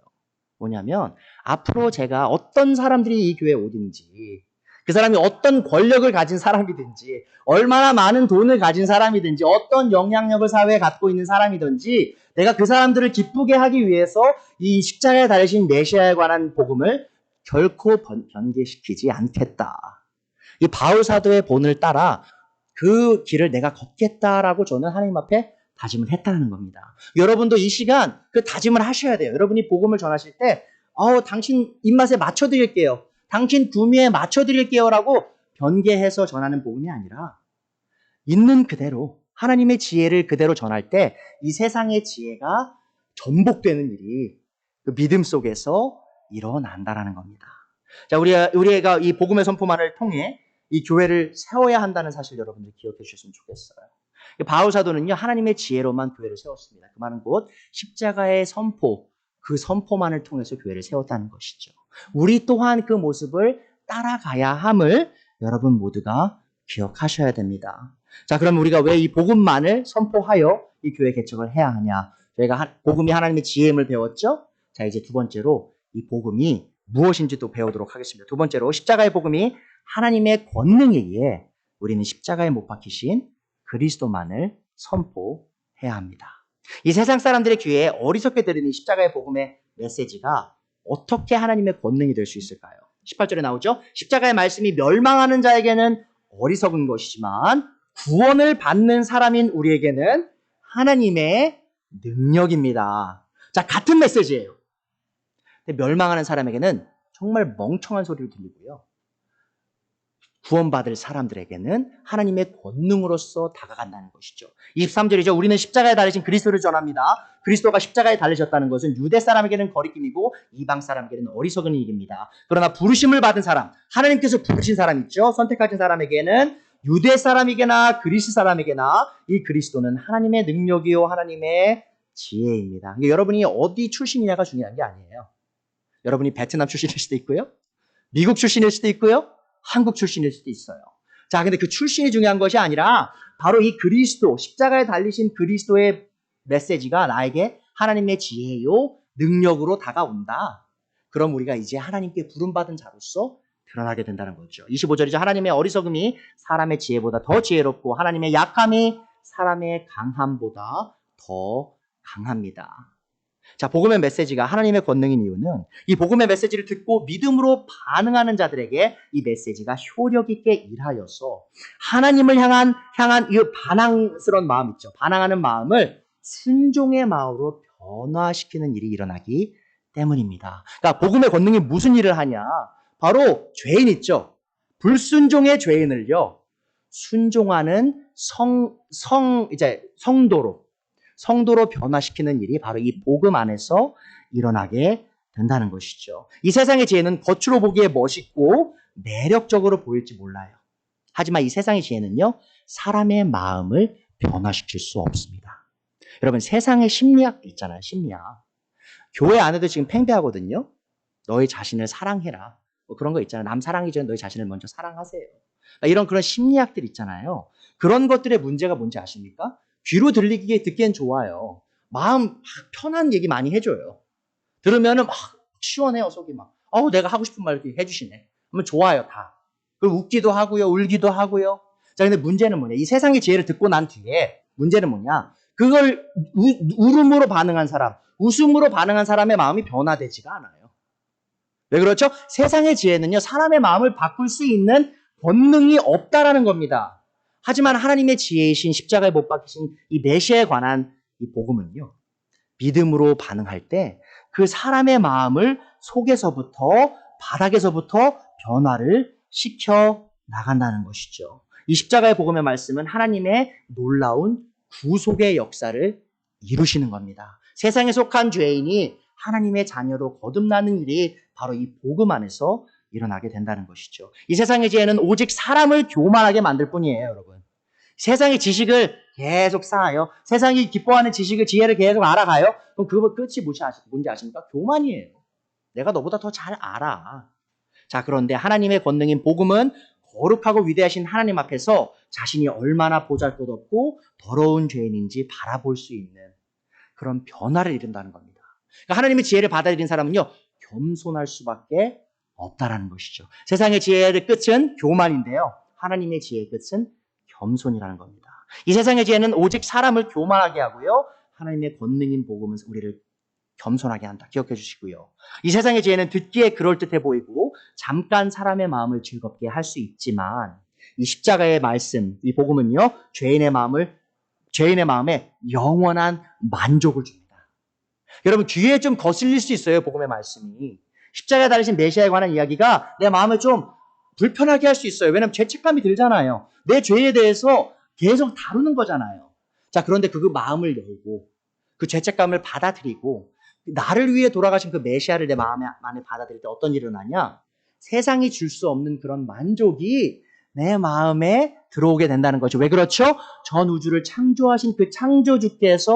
뭐냐면 앞으로 제가 어떤 사람들이 이 교회에 오든지, 그 사람이 어떤 권력을 가진 사람이든지, 얼마나 많은 돈을 가진 사람이든지, 어떤 영향력을 사회에 갖고 있는 사람이든지, 내가 그 사람들을 기쁘게 하기 위해서 이 십자가에 달리신 메시아에 관한 복음을 결코 변개시키지 않겠다. 이 바울 사도의 본을 따라 그 길을 내가 걷겠다라고 저는 하나님 앞에 다짐을 했다는 겁니다. 여러분도 이 시간 그 다짐을 하셔야 돼요. 여러분이 복음을 전하실 때 당신 입맛에 맞춰드릴게요. 당신 구미에 맞춰드릴게요 라고 변개해서 전하는 복음이 아니라 있는 그대로 하나님의 지혜를 그대로 전할 때 이 세상의 지혜가 전복되는 일이 그 믿음 속에서 일어난다라는 겁니다. 자, 우리가 이 복음의 선포만을 통해 이 교회를 세워야 한다는 사실 여러분들 기억해 주셨으면 좋겠어요. 바울 사도는요, 하나님의 지혜로만 교회를 세웠습니다. 그 말은 곧 십자가의 선포, 그 선포만을 통해서 교회를 세웠다는 것이죠. 우리 또한 그 모습을 따라가야 함을 여러분 모두가 기억하셔야 됩니다. 자, 그럼 우리가 왜 이 복음만을 선포하여 이 교회 개척을 해야 하냐? 저희가 복음이 하나님의 지혜임을 배웠죠? 자, 이제 두 번째로 이 복음이 무엇인지 또 배우도록 하겠습니다. 두 번째로 십자가의 복음이 하나님의 권능이기에 우리는 십자가에 못 박히신 그리스도만을 선포해야 합니다. 이 세상 사람들의 귀에 어리석게 들리는 십자가의 복음의 메시지가 어떻게 하나님의 권능이 될 수 있을까요? 18절에 나오죠. 십자가의 말씀이 멸망하는 자에게는 어리석은 것이지만 구원을 받는 사람인 우리에게는 하나님의 능력입니다. 자, 같은 메시지예요. 근데 멸망하는 사람에게는 정말 멍청한 소리를 들리고요. 구원받을 사람들에게는 하나님의 권능으로서 다가간다는 것이죠. 23절이죠. 우리는 십자가에 달리신 그리스도를 전합니다. 그리스도가 십자가에 달리셨다는 것은 유대 사람에게는 거리낌이고 이방 사람에게는 어리석은 일입니다. 그러나 부르심을 받은 사람, 하나님께서 부르신 사람 있죠. 선택하신 사람에게는 유대 사람에게나 그리스 사람에게나 이 그리스도는 하나님의 능력이요 하나님의 지혜입니다. 그러니까 여러분이 어디 출신이냐가 중요한 게 아니에요. 여러분이 베트남 출신일 수도 있고요. 미국 출신일 수도 있고요. 한국 출신일 수도 있어요. 자, 근데 그 출신이 중요한 것이 아니라 바로 이 그리스도, 십자가에 달리신 그리스도의 메시지가 나에게 하나님의 지혜요, 능력으로 다가온다. 그럼 우리가 이제 하나님께 부름받은 자로서 드러나게 된다는 거죠. 25절이죠. 하나님의 어리석음이 사람의 지혜보다 더 지혜롭고 하나님의 약함이 사람의 강함보다 더 강합니다. 자, 복음의 메시지가 하나님의 권능인 이유는 이 복음의 메시지를 듣고 믿음으로 반응하는 자들에게 이 메시지가 효력 있게 일하여서 하나님을 향한 이 반항스러운 마음 있죠. 반항하는 마음을 순종의 마음으로 변화시키는 일이 일어나기 때문입니다. 그러니까 복음의 권능이 무슨 일을 하냐? 바로 죄인 있죠. 불순종의 죄인을요, 순종하는 성도로 변화시키는 일이 바로 이 복음 안에서 일어나게 된다는 것이죠. 이 세상의 지혜는 겉으로 보기에 멋있고 매력적으로 보일지 몰라요. 하지만 이 세상의 지혜는요, 사람의 마음을 변화시킬 수 없습니다. 여러분, 세상의 심리학 있잖아요. 심리학. 교회 안에도 지금 팽배하거든요. 너희 자신을 사랑해라. 뭐 그런 거 있잖아요. 남 사랑하기 전에 너희 자신을 먼저 사랑하세요. 이런 그런 심리학들 있잖아요. 그런 것들의 문제가 뭔지 아십니까? 귀로 듣기엔 좋아요. 마음 편한 얘기 많이 해줘요. 들으면은 막 시원해요, 속이 막. 내가 하고 싶은 말 이렇게 해주시네. 그러면 좋아요, 다. 그리고 웃기도 하고요, 울기도 하고요. 자, 근데 문제는 뭐냐? 이 세상의 지혜를 듣고 난 뒤에 문제는 뭐냐? 그걸 울음으로 반응한 사람, 웃음으로 반응한 사람의 마음이 변화되지가 않아요. 왜 그렇죠? 세상의 지혜는요, 사람의 마음을 바꿀 수 있는 권능이 없다라는 겁니다. 하지만 하나님의 지혜이신 십자가에 못 박히신 이 메시아에 관한 이 복음은요, 믿음으로 반응할 때 그 사람의 마음을 속에서부터 바닥에서부터 변화를 시켜 나간다는 것이죠. 이 십자가의 복음의 말씀은 하나님의 놀라운 구속의 역사를 이루시는 겁니다. 세상에 속한 죄인이 하나님의 자녀로 거듭나는 일이 바로 이 복음 안에서 일어나게 된다는 것이죠. 이 세상의 지혜는 오직 사람을 교만하게 만들 뿐이에요, 여러분. 세상의 지식을 계속 쌓아요. 세상이 기뻐하는 지식을, 지혜를 계속 알아가요. 그럼 그거 끝이 뭔지 아십니까? 교만이에요. 내가 너보다 더 잘 알아. 자, 그런데 하나님의 권능인 복음은 거룩하고 위대하신 하나님 앞에서 자신이 얼마나 보잘것없고 더러운 죄인인지 바라볼 수 있는 그런 변화를 이룬다는 겁니다. 그러니까 하나님의 지혜를 받아들인 사람은요, 겸손할 수밖에 없다라는 것이죠. 세상의 지혜의 끝은 교만인데요. 하나님의 지혜의 끝은 겸손이라는 겁니다. 이 세상의 지혜는 오직 사람을 교만하게 하고요. 하나님의 권능인 복음은 우리를 겸손하게 한다. 기억해 주시고요. 이 세상의 지혜는 듣기에 그럴듯해 보이고 잠깐 사람의 마음을 즐겁게 할 수 있지만 이 십자가의 말씀, 이 복음은요. 죄인의 마음에 영원한 만족을 줍니다. 여러분 귀에 좀 거슬릴 수 있어요. 복음의 말씀이. 십자가에 달리신 메시아에 관한 이야기가 내 마음을 좀 불편하게 할 수 있어요. 왜냐하면 죄책감이 들잖아요. 내 죄에 대해서 계속 다루는 거잖아요. 자, 그런데 그 마음을 열고 그 죄책감을 받아들이고 나를 위해 돌아가신 그 메시아를 내 마음에 안에 받아들일 때 어떤 일이 일어나냐? 세상이 줄 수 없는 그런 만족이 내 마음에 들어오게 된다는 거죠. 왜 그렇죠? 전 우주를 창조하신 그 창조주께서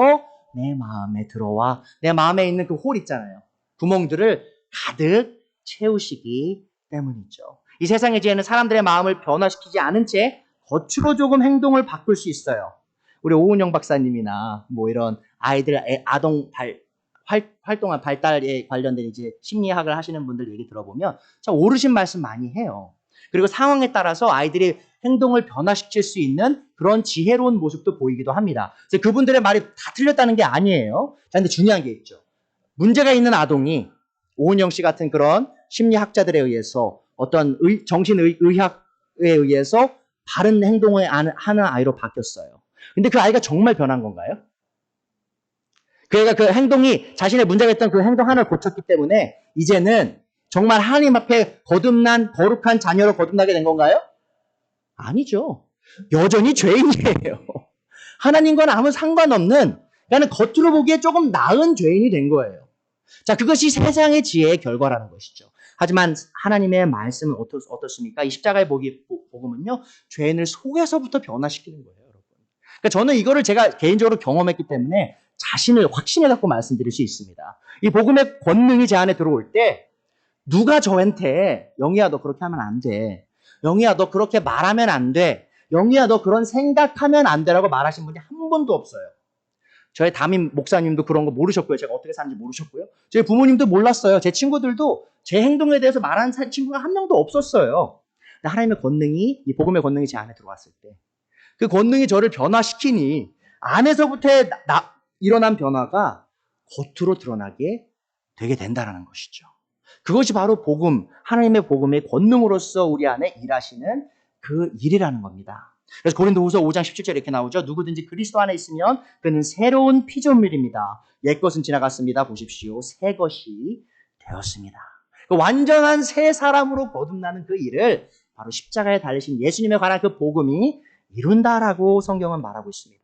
내 마음에 들어와 내 마음에 있는 그 홀 있잖아요. 구멍들을 가득 채우시기 때문이죠. 이 세상의 지혜는 사람들의 마음을 변화시키지 않은 채 겉으로 조금 행동을 바꿀 수 있어요. 우리 오은영 박사님이나 뭐 이런 아동 활동한 발달에 관련된 이제 심리학을 하시는 분들 얘기 들어보면 참 오르신 말씀 많이 해요. 그리고 상황에 따라서 아이들이 행동을 변화시킬 수 있는 그런 지혜로운 모습도 보이기도 합니다. 그래서 그분들의 말이 다 틀렸다는 게 아니에요. 자, 근데 중요한 게 있죠. 문제가 있는 아동이 오은영 씨 같은 그런 심리학자들에 의해서 어떤 정신의학에 의해서 바른 행동을 하는 아이로 바뀌었어요. 근데 그 아이가 정말 변한 건가요? 그러니까 그 행동이 자신의 문제가 있던 그 행동 하나를 고쳤기 때문에 이제는 정말 하나님 앞에 거룩한 자녀로 거듭나게 된 건가요? 아니죠. 여전히 죄인이에요. 하나님과는 아무 상관없는, 그러니까 겉으로 보기에 조금 나은 죄인이 된 거예요. 자, 그것이 세상의 지혜의 결과라는 것이죠. 하지만 하나님의 말씀은 어떻습니까? 이 십자가의 복음은요, 죄인을 속에서부터 변화시키는 거예요, 여러분. 그러니까 저는 이거를 제가 개인적으로 경험했기 때문에 자신을 확신해 갖고 말씀드릴 수 있습니다. 이 복음의 권능이 제 안에 들어올 때 누가 저한테 영희야 너 그렇게 하면 안 돼. 영희야 너 그렇게 말하면 안 돼. 영희야 너 그런 생각하면 안 돼라고 말하신 분이 한 번도 없어요. 저의 담임 목사님도 그런 거 모르셨고요. 제가 어떻게 사는지 모르셨고요. 저희 부모님도 몰랐어요. 제 친구들도 제 행동에 대해서 말하는 친구가 한 명도 없었어요. 근데 하나님의 권능이, 이 복음의 권능이 제 안에 들어왔을 때 그 권능이 저를 변화시키니 안에서부터 일어난 변화가 겉으로 드러나게 되게 된다는 것이죠. 그것이 바로 복음, 하나님의 복음의 권능으로서 우리 안에 일하시는 그 일이라는 겁니다. 그래서 고린도후서 5장 17절에 이렇게 나오죠. 누구든지 그리스도 안에 있으면 그는 새로운 피조물입니다. 옛것은 지나갔습니다. 보십시오. 새 것이 되었습니다. 그 완전한 새 사람으로 거듭나는 그 일을 바로 십자가에 달리신 예수님에 관한 그 복음이 이룬다라고 성경은 말하고 있습니다.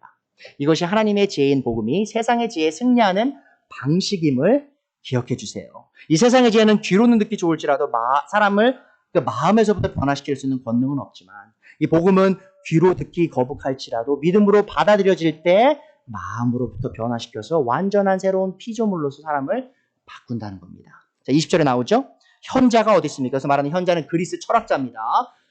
이것이 하나님의 지혜인 복음이 세상의 지혜에 승리하는 방식임을 기억해 주세요. 이 세상의 지혜는 귀로는 듣기 좋을지라도 사람을 그 마음에서부터 변화시킬 수 있는 권능은 없지만 이 복음은 귀로 듣기 거북할지라도 믿음으로 받아들여질 때 마음으로부터 변화시켜서 완전한 새로운 피조물로서 사람을 바꾼다는 겁니다. 자, 20절에 나오죠. 현자가 어디 있습니까? 여기서 말하는 현자는 그리스 철학자입니다.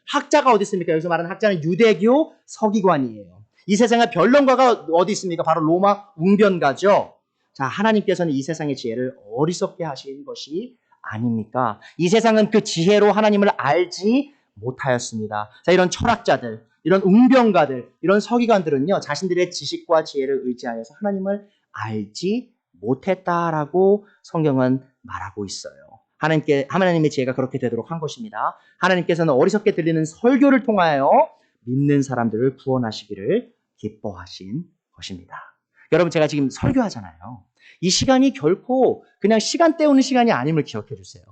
학자가 어디 있습니까? 여기서 말하는 학자는 유대교 서기관이에요. 이 세상에 변론가가 어디 있습니까? 바로 로마 웅변가죠. 자, 하나님께서는 이 세상의 지혜를 어리석게 하신 것이 아닙니까? 이 세상은 그 지혜로 하나님을 알지 못하였습니다. 자, 이런 철학자들, 이런 웅변가들, 이런 서기관들은요, 자신들의 지식과 지혜를 의지하여서 하나님을 알지 못했다라고 성경은 말하고 있어요. 하나님의 지혜가 그렇게 되도록 한 것입니다. 하나님께서는 어리석게 들리는 설교를 통하여 믿는 사람들을 구원하시기를 기뻐하신 것입니다. 여러분, 제가 지금 설교하잖아요. 이 시간이 결코 그냥 시간 때우는 시간이 아님을 기억해 주세요.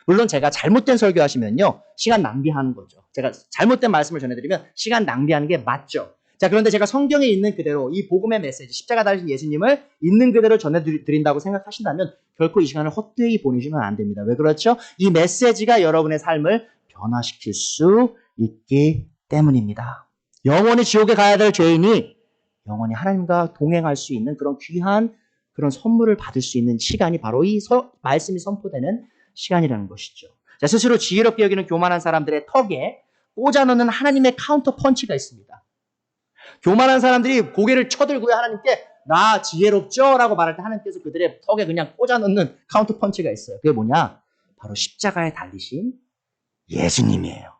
물론 제가 잘못된 설교하시면요, 시간 낭비하는 거죠. 제가 잘못된 말씀을 전해드리면 시간 낭비하는 게 맞죠. 자, 그런데 제가 성경에 있는 그대로 이 복음의 메시지, 십자가 달리신 예수님을 있는 그대로 전해드린다고 생각하신다면 결코 이 시간을 헛되이 보내시면 안 됩니다. 왜 그렇죠? 이 메시지가 여러분의 삶을 변화시킬 수 있기 때문입니다. 영원히 지옥에 가야 될 죄인이 영원히 하나님과 동행할 수 있는 그런 귀한 그런 선물을 받을 수 있는 시간이 바로 이 말씀이 선포되는 시간이라는 것이죠. 자, 스스로 지혜롭게 여기는 교만한 사람들의 턱에 꽂아넣는 하나님의 카운터 펀치가 있습니다. 교만한 사람들이 고개를 쳐들고요, 하나님께 나 지혜롭죠? 라고 말할 때 하나님께서 그들의 턱에 그냥 꽂아넣는 카운터 펀치가 있어요. 그게 뭐냐? 바로 십자가에 달리신 예수님이에요.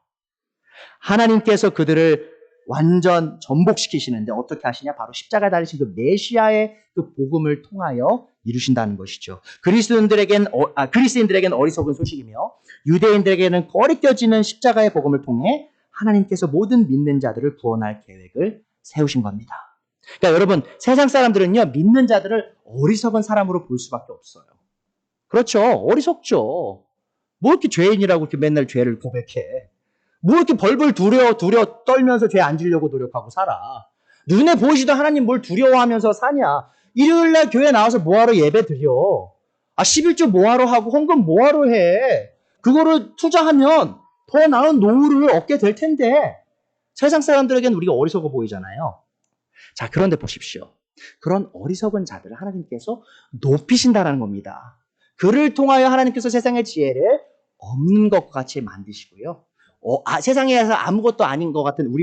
하나님께서 그들을 완전 전복시키시는데 어떻게 하시냐? 바로 십자가에 달리신 그 메시아의 그 복음을 통하여 이루신다는 것이죠. 그리스인들에겐 어리석은 소식이며 유대인들에게는 꺼리껴지는 십자가의 복음을 통해 하나님께서 모든 믿는 자들을 구원할 계획을 세우신 겁니다. 그러니까 여러분, 세상 사람들은요, 믿는 자들을 어리석은 사람으로 볼 수밖에 없어요. 그렇죠. 어리석죠. 뭐 이렇게 죄인이라고 이렇게 맨날 죄를 고백해. 뭐 이렇게 벌벌 두려 떨면서 죄 안 지려고 노력하고 살아. 눈에 보이지도 하나님 뭘 두려워하면서 사냐. 일요일날 교회 나와서 뭐하러 예배 드려. 11조 뭐하러 하고 헌금 뭐하러 해. 그거를 투자하면 더 나은 노후를 얻게 될 텐데 세상 사람들에게는 우리가 어리석어 보이잖아요. 자, 그런데 보십시오. 그런 어리석은 자들을 하나님께서 높이신다는 겁니다. 그를 통하여 하나님께서 세상의 지혜를 없는 것과 같이 만드시고요. 세상에서 아무것도 아닌 것 같은 우리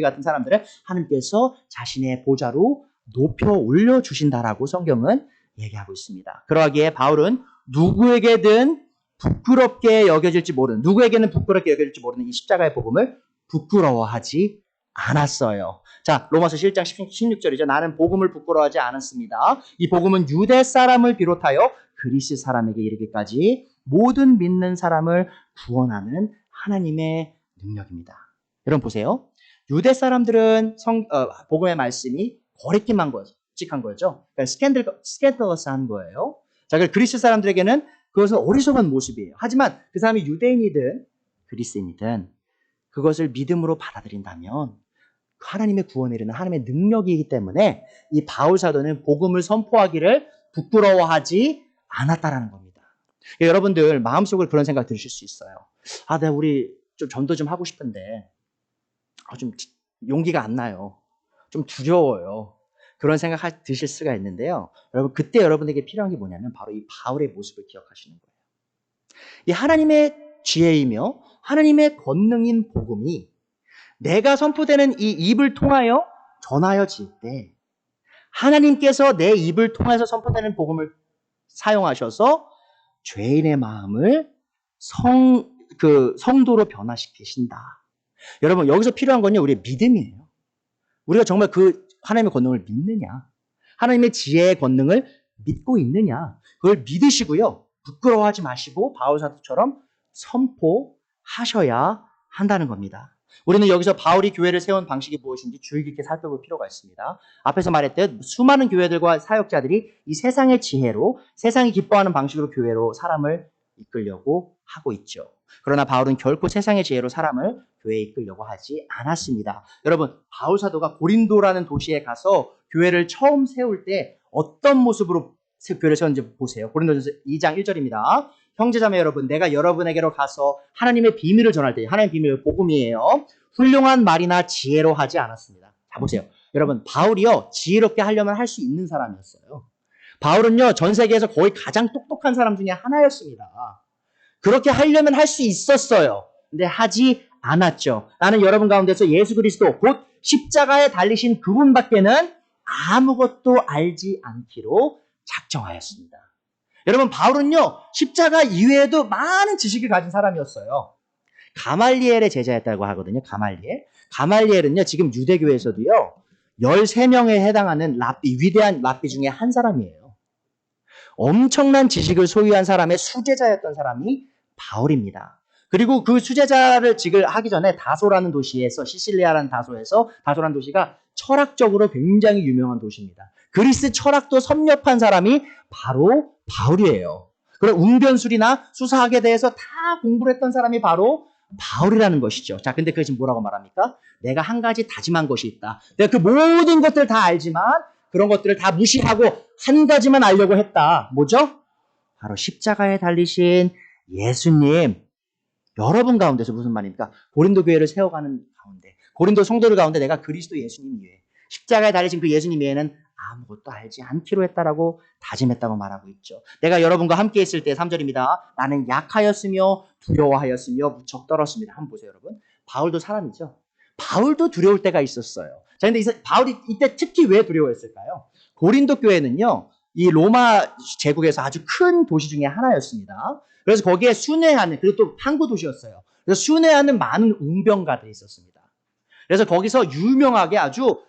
같은 사람들을 하나님께서 자신의 보좌로 높여 올려주신다라고 성경은 얘기하고 있습니다. 그러하기에 바울은 누구에게는 부끄럽게 여겨질지 모르는, 누구에게는 부끄럽게 여겨질지 모르는 이 십자가의 복음을 부끄러워하지 않았어요. 자, 로마서 7장 16절이죠. 나는 복음을 부끄러워하지 않았습니다. 이 복음은 유대 사람을 비롯하여 그리스 사람에게 이르기까지 모든 믿는 사람을 구원하는 하나님의 능력입니다. 여러분 보세요. 유대 사람들은 복음의 말씀이 거리낌한 거죠. 칙한 거죠. 그러니까 스캔들러스한 거예요. 자, 그리스 사람들에게는 그것은 어리석은 모습이에요. 하지만 그 사람이 유대인이든 그리스인이든 그것을 믿음으로 받아들인다면 하나님의 구원에 이르는 하나님의 능력이기 때문에 이 바울 사도는 복음을 선포하기를 부끄러워하지 않았다라는 겁니다. 여러분들 마음속으로 그런 생각 들으실 수 있어요. 내가 우리 좀 전도 좀 하고 싶은데 좀 용기가 안 나요. 좀 두려워요. 그런 생각 드실 수가 있는데요. 여러분, 그때 여러분에게 필요한 게 뭐냐면 바로 이 바울의 모습을 기억하시는 거예요. 이 하나님의 지혜이며 하나님의 권능인 복음이 내가 선포되는 이 입을 통하여 전하여질 때 하나님께서 내 입을 통해서 선포되는 복음을 사용하셔서 죄인의 마음을 성도로 변화시키신다. 여러분, 여기서 필요한 건요, 우리의 믿음이에요. 우리가 정말 그 하나님의 권능을 믿느냐, 하나님의 지혜의 권능을 믿고 있느냐, 그걸 믿으시고요, 부끄러워하지 마시고 바울 사도처럼 선포하셔야 한다는 겁니다. 우리는 여기서 바울이 교회를 세운 방식이 무엇인지 주의 깊게 살펴볼 필요가 있습니다. 앞에서 말했듯 수많은 교회들과 사역자들이 이 세상의 지혜로, 세상이 기뻐하는 방식으로 교회로 사람을 이끌려고 하고 있죠. 그러나 바울은 결코 세상의 지혜로 사람을 교회에 이끌려고 하지 않았습니다. 여러분, 바울 사도가 고린도라는 도시에 가서 교회를 처음 세울 때 어떤 모습으로 교회를 세웠는지 보세요. 고린도전서 2장 1절입니다. 형제자매 여러분, 내가 여러분에게로 가서 하나님의 비밀을 전할 때, 하나님의 비밀은 복음이에요. 훌륭한 말이나 지혜로 하지 않았습니다. 자, 보세요. 여러분, 바울이요, 지혜롭게 하려면 할 수 있는 사람이었어요. 바울은요, 전 세계에서 거의 가장 똑똑한 사람 중에 하나였습니다. 그렇게 하려면 할 수 있었어요. 근데 하지 않았죠. 나는 여러분 가운데서 예수 그리스도, 곧 십자가에 달리신 그분밖에는 아무것도 알지 않기로 작정하였습니다. 여러분, 바울은요, 십자가 이외에도 많은 지식을 가진 사람이었어요. 가말리엘의 제자였다고 하거든요. 가말리엘은요, 지금 유대교에서도요, 13명에 해당하는 위대한 랍비 중에 한 사람이에요. 엄청난 지식을 소유한 사람의 수제자였던 사람이 바울입니다. 그리고 그 수제자를 직을 하기 전에 다소라는 도시에서 시실리아라는 다소라는 도시가 철학적으로 굉장히 유명한 도시입니다. 그리스 철학도 섭렵한 사람이 바로 바울이에요. 그리고 웅변술이나 수사학에 대해서 다 공부를 했던 사람이 바로 바울이라는 것이죠. 자, 근데 그게 지금 뭐라고 말합니까? 내가 한 가지 다짐한 것이 있다. 내가 그 모든 것들 다 알지만 그런 것들을 다 무시하고 한 가지만 알려고 했다. 뭐죠? 바로 십자가에 달리신 예수님. 여러분 가운데서 무슨 말입니까? 고린도 교회를 세워가는 가운데, 고린도 성도들 가운데 내가 그리스도 예수님 위에, 십자가에 달리신 그 예수님 외에는 아무것도 알지 않기로 했다라고 다짐했다고 말하고 있죠. 내가 여러분과 함께 있을 때 3절입니다. 나는 약하였으며 두려워하였으며 무척 떨었습니다. 한번 보세요, 여러분. 바울도 사람이죠. 바울도 두려울 때가 있었어요. 자, 근데 바울이 이때 특히 왜 두려워했을까요? 고린도 교회는요, 이 로마 제국에서 아주 큰 도시 중에 하나였습니다. 그래서 거기에 순회하는, 그리고 또 항구 도시였어요. 그래서 순회하는 많은 웅병가들이 있었습니다. 그래서 거기서 유명하게 아주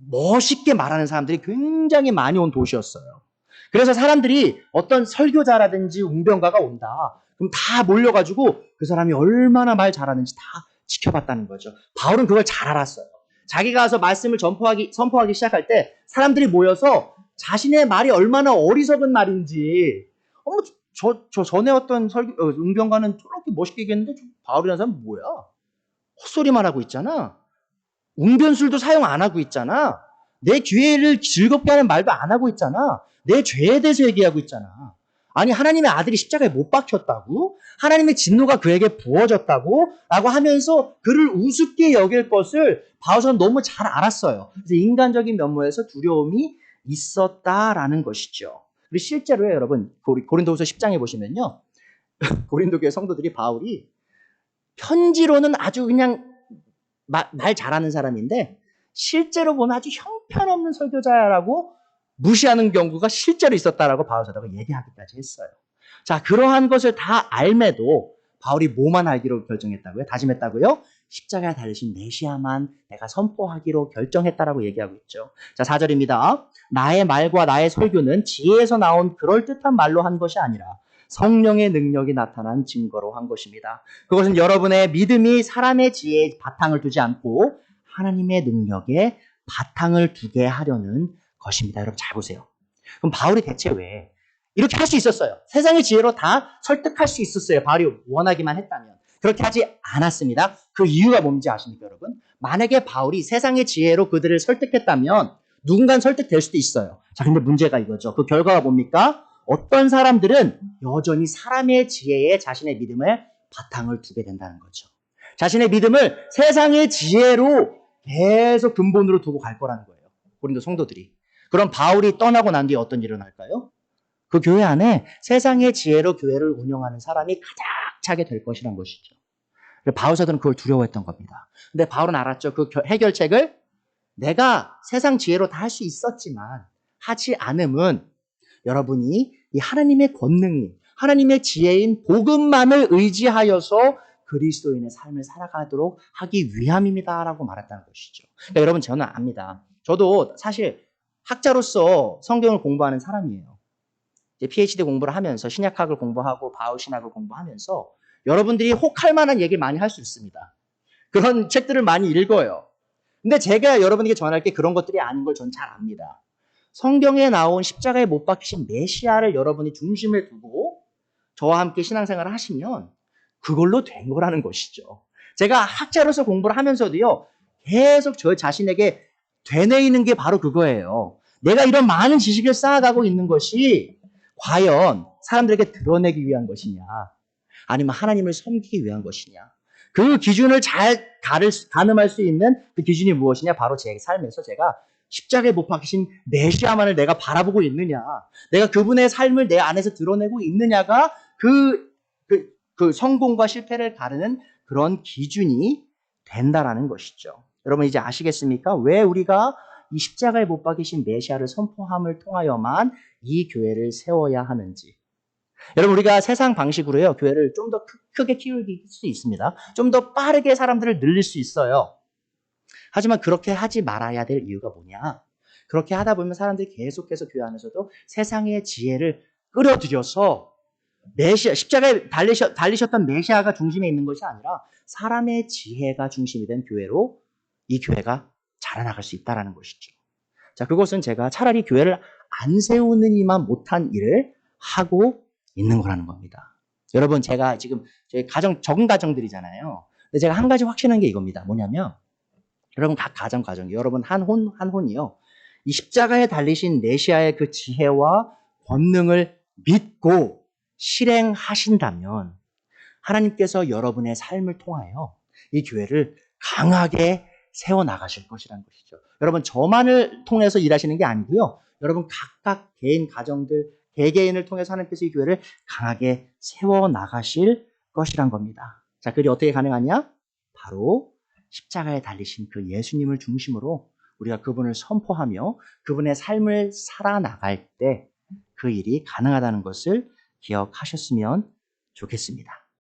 멋있게 말하는 사람들이 굉장히 많이 온 도시였어요. 그래서 사람들이 어떤 설교자라든지 웅병가가 온다. 그럼 다 몰려가지고 그 사람이 얼마나 말 잘하는지 다 지켜봤다는 거죠. 바울은 그걸 잘 알았어요. 자기가 가서 말씀을 선포하기 시작할 때 사람들이 모여서 자신의 말이 얼마나 어리석은 말인지, 전에 어떤 웅병가는 저렇게 멋있게 얘기했는데 바울이라는 사람은 뭐야? 헛소리만 하고 있잖아. 웅변술도 사용 안 하고 있잖아. 내 교회를 즐겁게 하는 말도 안 하고 있잖아. 내 죄에 대해서 얘기하고 있잖아. 아니, 하나님의 아들이 십자가에 못 박혔다고? 하나님의 진노가 그에게 부어졌다고? 라고 하면서 그를 우습게 여길 것을 바울은 너무 잘 알았어요. 그래서 인간적인 면모에서 두려움이 있었다라는 것이죠. 그리고 실제로요, 여러분, 고린도후서 10장에 보시면요, 고린도 교회 성도들이 바울이 편지로는 아주 그냥 말 잘하는 사람인데 실제로 보면 아주 형편없는 설교자라고 무시하는 경우가 실제로 있었다라고 바울사도가 얘기하기까지 했어요. 자, 그러한 것을 다 알매도 바울이 뭐만 알기로 결정했다고요? 다짐했다고요? 십자가에 달리신 메시아만 내가 선포하기로 결정했다라고 얘기하고 있죠. 자, 4절입니다. 나의 말과 나의 설교는 지혜에서 나온 그럴듯한 말로 한 것이 아니라 성령의 능력이 나타난 증거로 한 것입니다. 그것은 여러분의 믿음이 사람의 지혜에 바탕을 두지 않고 하나님의 능력에 바탕을 두게 하려는 것입니다. 여러분 잘 보세요. 그럼 바울이 대체 왜 이렇게 할 수 있었어요? 세상의 지혜로 다 설득할 수 있었어요. 바울이 원하기만 했다면. 그렇게 하지 않았습니다. 그 이유가 뭔지 아십니까, 여러분? 만약에 바울이 세상의 지혜로 그들을 설득했다면 누군가는 설득될 수도 있어요. 자, 근데 문제가 이거죠. 그 결과가 뭡니까? 어떤 사람들은 여전히 사람의 지혜에 자신의 믿음을 바탕을 두게 된다는 거죠. 자신의 믿음을 세상의 지혜로 계속 근본으로 두고 갈 거라는 거예요. 고린도 성도들이. 그럼 바울이 떠나고 난 뒤에 어떤 일이 일어날까요? 그 교회 안에 세상의 지혜로 교회를 운영하는 사람이 가득 차게 될 것이란 것이죠. 바울 사도는 그걸 두려워했던 겁니다. 근데 바울은 알았죠. 그 해결책을 내가 세상 지혜로 다 할 수 있었지만 하지 않음은 여러분이 이 하나님의 권능이 하나님의 지혜인 복음만을 의지하여서 그리스도인의 삶을 살아가도록 하기 위함입니다라고 말했다는 것이죠. 그러니까 여러분 저는 압니다. 저도 사실 학자로서 성경을 공부하는 사람이에요. 이제 PhD 공부를 하면서 신약학을 공부하고 바울 신학을 공부하면서 여러분들이 혹할 만한 얘기를 많이 할 수 있습니다. 그런 책들을 많이 읽어요. 근데 제가 여러분에게 전할 게 그런 것들이 아닌 걸 전 잘 압니다. 성경에 나온 십자가에 못 박히신 메시아를 여러분이 중심에 두고 저와 함께 신앙생활을 하시면 그걸로 된 거라는 것이죠. 제가 학자로서 공부를 하면서도요, 계속 저 자신에게 되뇌이는 게 바로 그거예요. 내가 이런 많은 지식을 쌓아가고 있는 것이 과연 사람들에게 드러내기 위한 것이냐, 아니면 하나님을 섬기기 위한 것이냐. 그 기준을 잘 가늠할 수 있는 그 기준이 무엇이냐? 바로 제 삶에서 제가 십자가에 못 박히신 메시아만을 내가 바라보고 있느냐, 내가 그분의 삶을 내 안에서 드러내고 있느냐가 그 성공과 실패를 가르는 그런 기준이 된다라는 것이죠. 여러분 이제 아시겠습니까? 왜 우리가 이 십자가에 못 박히신 메시아를 선포함을 통하여만 이 교회를 세워야 하는지. 여러분 우리가 세상 방식으로요, 교회를 좀 더 크게 키울 수 있습니다. 좀 더 빠르게 사람들을 늘릴 수 있어요. 하지만 그렇게 하지 말아야 될 이유가 뭐냐? 그렇게 하다 보면 사람들이 계속해서 교회 안에서도 세상의 지혜를 끌어들여서 십자가에 달리셨던 메시아가 중심에 있는 것이 아니라 사람의 지혜가 중심이 된 교회로 이 교회가 자라나갈 수 있다는 것이죠. 자, 그것은 제가 차라리 교회를 안 세우느니만 못한 일을 하고 있는 거라는 겁니다. 여러분, 제가 지금 저희 적은 가정들이잖아요. 근데 제가 한 가지 확신한 게 이겁니다. 뭐냐면, 여러분 각 가정, 여러분 한 혼이요. 이 십자가에 달리신 메시아의 그 지혜와 권능을 믿고 실행하신다면 하나님께서 여러분의 삶을 통하여 이 교회를 강하게 세워나가실 것이라는 것이죠. 여러분, 저만을 통해서 일하시는 게 아니고요. 여러분 각각 개인 가정들, 개개인을 통해서 하나님께서 이 교회를 강하게 세워나가실 것이란 겁니다. 자, 그게 어떻게 가능하냐? 바로 십자가에 달리신 그 예수님을 중심으로 우리가 그분을 선포하며 그분의 삶을 살아나갈 때 그 일이 가능하다는 것을 기억하셨으면 좋겠습니다.